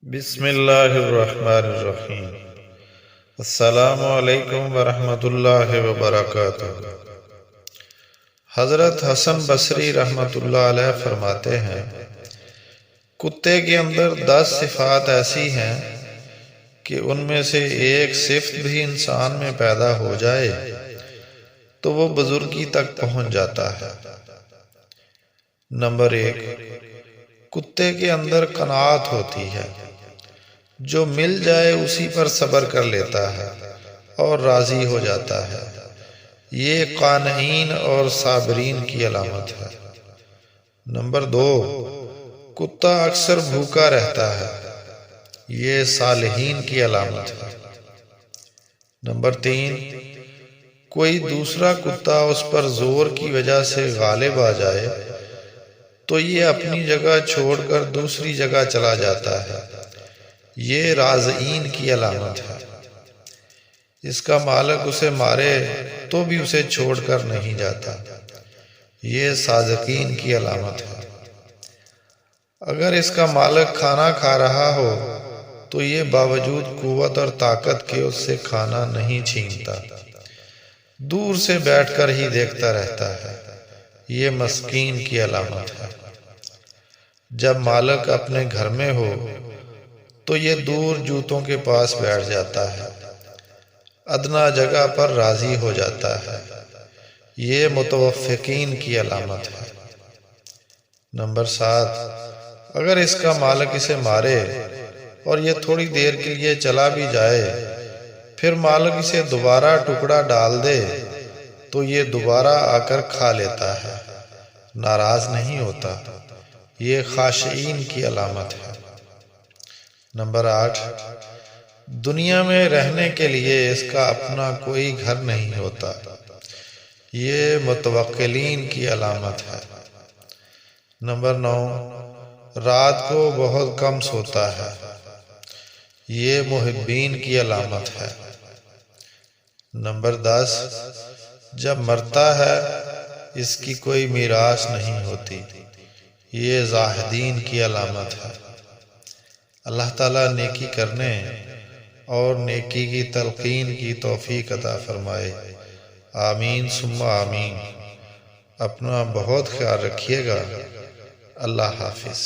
بسم اللہ الرحمن الرحیم۔ السلام علیکم ورحمۃ اللہ وبرکاتہ۔ حضرت حسن بصری رحمۃ اللہ علیہ فرماتے ہیں، کتے کے اندر 10 صفات ایسی ہیں کہ ان میں سے ایک صفت بھی انسان میں پیدا ہو جائے تو وہ بزرگی تک پہنچ جاتا ہے۔ نمبر 1، کتے کے اندر قناعت ہوتی ہے، جو مل جائے اسی پر صبر کر لیتا ہے اور راضی ہو جاتا ہے۔ یہ قانعین اور صابرین کی علامت ہے۔ نمبر 2، کتا اکثر بھوکا رہتا ہے، یہ صالحین کی علامت ہے۔ نمبر 3، کوئی دوسرا کتا اس پر زور کی وجہ سے غالب آ جائے تو یہ اپنی جگہ چھوڑ کر دوسری جگہ چلا جاتا ہے، یہ رازئین کی علامت ہے۔ اس کا مالک اسے مارے تو بھی اسے چھوڑ کر نہیں جاتا، یہ صادقین کی علامت ہے۔ اگر اس کا مالک کھانا کھا رہا ہو تو یہ باوجود قوت اور طاقت کے اس سے کھانا نہیں چھینتا، دور سے بیٹھ کر ہی دیکھتا رہتا ہے، یہ مسکین کی علامت ہے۔ جب مالک اپنے گھر میں ہو تو یہ دور جوتوں کے پاس بیٹھ جاتا ہے، ادنا جگہ پر راضی ہو جاتا ہے، یہ متوفقین کی علامت ہے۔ نمبر 7، اگر اس کا مالک اسے مارے اور یہ تھوڑی دیر کے لیے چلا بھی جائے، پھر مالک اسے دوبارہ ٹکڑا ڈال دے تو یہ دوبارہ آ کر کھا لیتا ہے، ناراض نہیں ہوتا، یہ خاشعین کی علامت ہے۔ نمبر 8، دنیا میں رہنے کے لیے اس کا اپنا کوئی گھر نہیں ہوتا، یہ متوکلین کی علامت ہے۔ نمبر 9، رات کو بہت کم سوتا ہے، یہ محبین کی علامت ہے۔ نمبر 10، جب مرتا ہے اس کی کوئی میراث نہیں ہوتی، یہ زاہدین کی علامت ہے۔ اللہ تعالیٰ نیکی کرنے اور نیکی کی تلقین کی توفیق عطا فرمائے، آمین ثم آمین۔ اپنا بہت خیال رکھیے گا۔ اللہ حافظ۔